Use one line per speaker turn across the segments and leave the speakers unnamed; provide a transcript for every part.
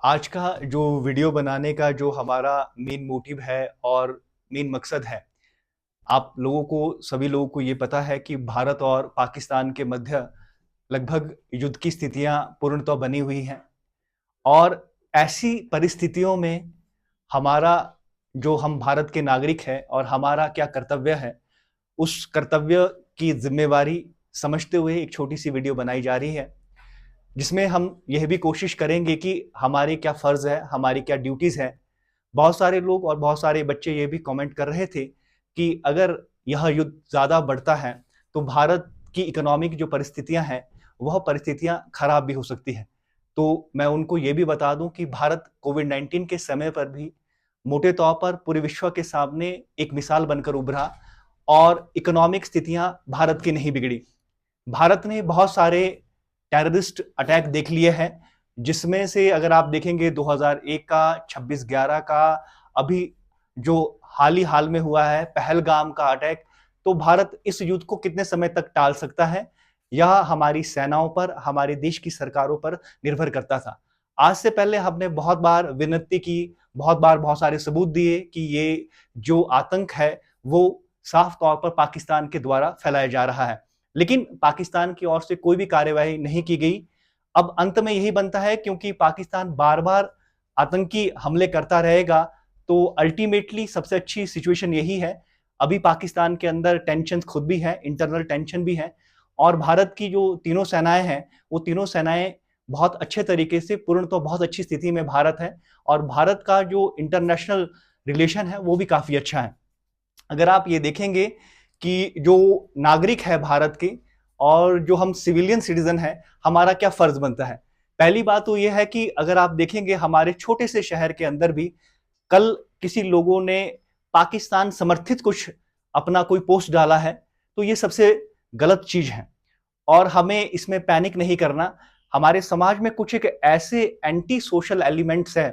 आज का जो वीडियो बनाने का जो हमारा मेन मोटिव है और मेन मकसद है, आप लोगों को सभी लोगों को ये पता है कि भारत और पाकिस्तान के मध्य लगभग युद्ध की स्थितियां पूर्णतः बनी हुई हैं। और ऐसी परिस्थितियों में हमारा जो हम भारत के नागरिक हैं और हमारा क्या कर्तव्य है, उस कर्तव्य की जिम्मेवारी समझते हुए एक छोटी सी वीडियो बनाई जा रही है, जिसमें हम यह भी कोशिश करेंगे कि हमारे क्या फर्ज है, हमारी क्या ड्यूटीज है। बहुत सारे लोग और बहुत सारे बच्चे ये भी कमेंट कर रहे थे कि अगर यह युद्ध ज़्यादा बढ़ता है तो भारत की इकोनॉमिक जो परिस्थितियां हैं वह परिस्थितियां खराब भी हो सकती हैं। तो मैं उनको ये भी बता दूं कि भारत कोविड-19 के समय पर भी मोटे तौर पर पूरे विश्व के सामने एक मिसाल बनकर उभरा और इकोनॉमिक स्थितियां भारत की नहीं बिगड़ी। भारत ने बहुत सारे टेररिस्ट अटैक देख लिए हैं, जिसमें से अगर आप देखेंगे 2001 का, 26/11 का, अभी जो हाल में हुआ है पहलगाम का अटैक। तो भारत इस युद्ध को कितने समय तक टाल सकता है, यह हमारी सेनाओं पर, हमारे देश की सरकारों पर निर्भर करता था। आज से पहले हमने बहुत बार विनती की, बहुत बार बहुत सारे सबूत दिए कि ये जो आतंक है वो साफ तौर पर पाकिस्तान के द्वारा फैलाया जा रहा है, लेकिन पाकिस्तान की ओर से कोई भी कार्यवाही नहीं की गई। अब अंत में यही बनता है, क्योंकि पाकिस्तान बार बार आतंकी हमले करता रहेगा, तो अल्टीमेटली सबसे अच्छी सिचुएशन यही है। अभी पाकिस्तान के अंदर टेंशन खुद भी है, इंटरनल टेंशन भी है, और भारत की जो तीनों सेनाएं हैं वो तीनों सेनाएं बहुत अच्छे तरीके से, पूर्ण तो बहुत अच्छी स्थिति में भारत है, और भारत का जो इंटरनेशनल रिलेशन है वो भी काफी अच्छा है। अगर आप ये देखेंगे कि जो नागरिक है भारत के और जो हम सिविलियन सिटीजन है, हमारा क्या फर्ज बनता है। पहली बात तो ये है कि अगर आप देखेंगे हमारे छोटे से शहर के अंदर भी कल किसी लोगों ने पाकिस्तान समर्थित कुछ अपना कोई पोस्ट डाला है, तो ये सबसे गलत चीज है और हमें इसमें पैनिक नहीं करना। हमारे समाज में कुछ एक ऐसे एंटी सोशल एलिमेंट्स हैं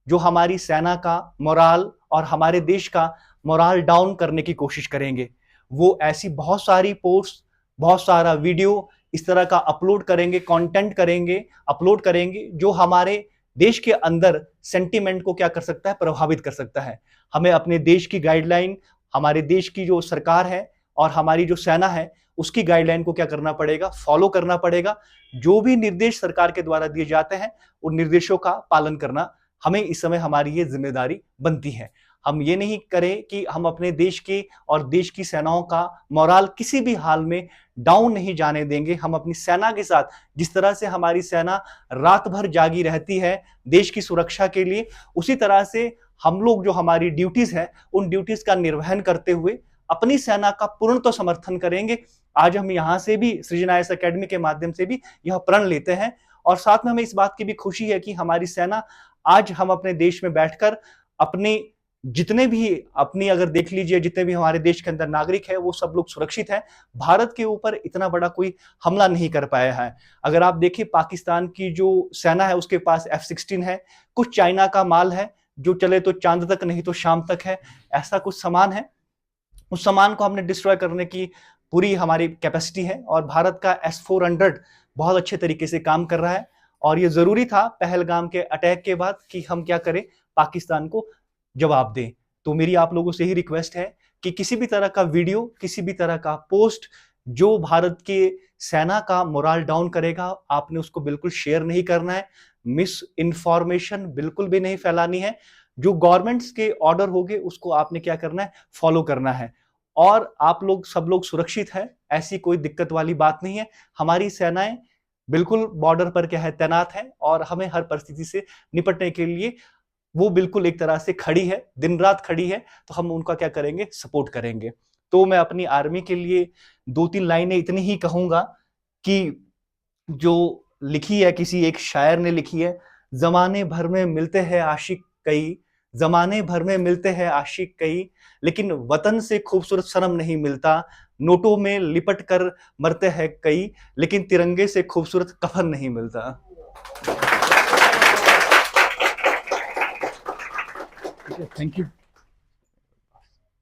जो हमारी सेना का मोराल और हमारे देश का मोराल डाउन करने की कोशिश करेंगे। वो ऐसी बहुत सारी पोस्ट, बहुत सारा वीडियो इस तरह का अपलोड करेंगे, कंटेंट करेंगे, अपलोड करेंगे, जो हमारे देश के अंदर सेंटीमेंट को क्या कर सकता है, प्रभावित कर सकता है। हमें अपने देश की गाइडलाइन, हमारे देश की जो सरकार है और हमारी जो सेना है उसकी गाइडलाइन को क्या करना पड़ेगा, फॉलो करना पड़ेगा। जो भी निर्देश सरकार के द्वारा दिए जाते हैं उन निर्देशों का पालन करना हमें इस समय हमारी ये जिम्मेदारी बनती है। हम ये नहीं करें कि हम अपने देश की और देश की सेनाओं का मोराल किसी भी हाल में डाउन नहीं जाने देंगे। हम अपनी सेना के साथ, जिस तरह से हमारी सेना रात भर जागी रहती है देश की सुरक्षा के लिए, उसी तरह से हम लोग जो हमारी ड्यूटीज है उन ड्यूटीज का निर्वहन करते हुए अपनी सेना का पूर्ण तो समर्थन करेंगे। आज हम यहाँ से भी सृजन आईएएस एकेडमी के माध्यम से भी यह प्रण लेते हैं, और साथ में हमें इस बात की भी खुशी है कि हमारी सेना, आज हम अपने देश में बैठकर अपने जितने भी, अपनी अगर देख लीजिए जितने भी हमारे देश के अंदर नागरिक है वो सब लोग सुरक्षित हैं। भारत के ऊपर इतना बड़ा कोई हमला नहीं कर पाया है। अगर आप देखिए पाकिस्तान की जो सेना है उसके पास F-16 है, कुछ चाइना का माल है जो चले तो चांद तक नहीं तो शाम तक है, ऐसा कुछ सामान है। उस सामान को हमने डिस्ट्रॉय करने की पूरी हमारी कैपेसिटी है, और भारत का S-400 बहुत अच्छे तरीके से काम कर रहा है। और ये जरूरी था पहलगाम के अटैक के बाद कि हम क्या करें, पाकिस्तान को जवाब दें। तो मेरी आप लोगों से ही रिक्वेस्ट है कि किसी भी तरह का वीडियो, किसी भी तरह का पोस्ट जो भारत के सेना का मोराल डाउन करेगा, आपने उसको बिल्कुल शेयर नहीं करना है। मिस इन्फॉर्मेशन बिल्कुल भी नहीं फैलानी है। जो गवर्नमेंट्स के ऑर्डर होंगे उसको आपने क्या करना है, फॉलो करना है। और आप लोग सब लोग सुरक्षित हैं, ऐसी कोई दिक्कत वाली बात नहीं है। हमारी सेनाएं बिल्कुल बॉर्डर पर क्या है, तैनात है, और हमें हर परिस्थिति से निपटने के लिए वो बिल्कुल एक तरह से खड़ी है, दिन रात खड़ी है। तो हम उनका क्या करेंगे, सपोर्ट करेंगे। तो मैं अपनी आर्मी के लिए 2-3 लाइनें इतनी ही कहूंगा कि जो लिखी है, किसी एक शायर ने लिखी है, जमाने भर में मिलते हैं आशिक कई, जमाने भर में मिलते हैं आशिक कई, लेकिन वतन से खूबसूरत सनम नहीं मिलता। नोटों में लिपट कर मरते हैं कई, लेकिन तिरंगे से खूबसूरत कफन नहीं मिलता।
Thank you.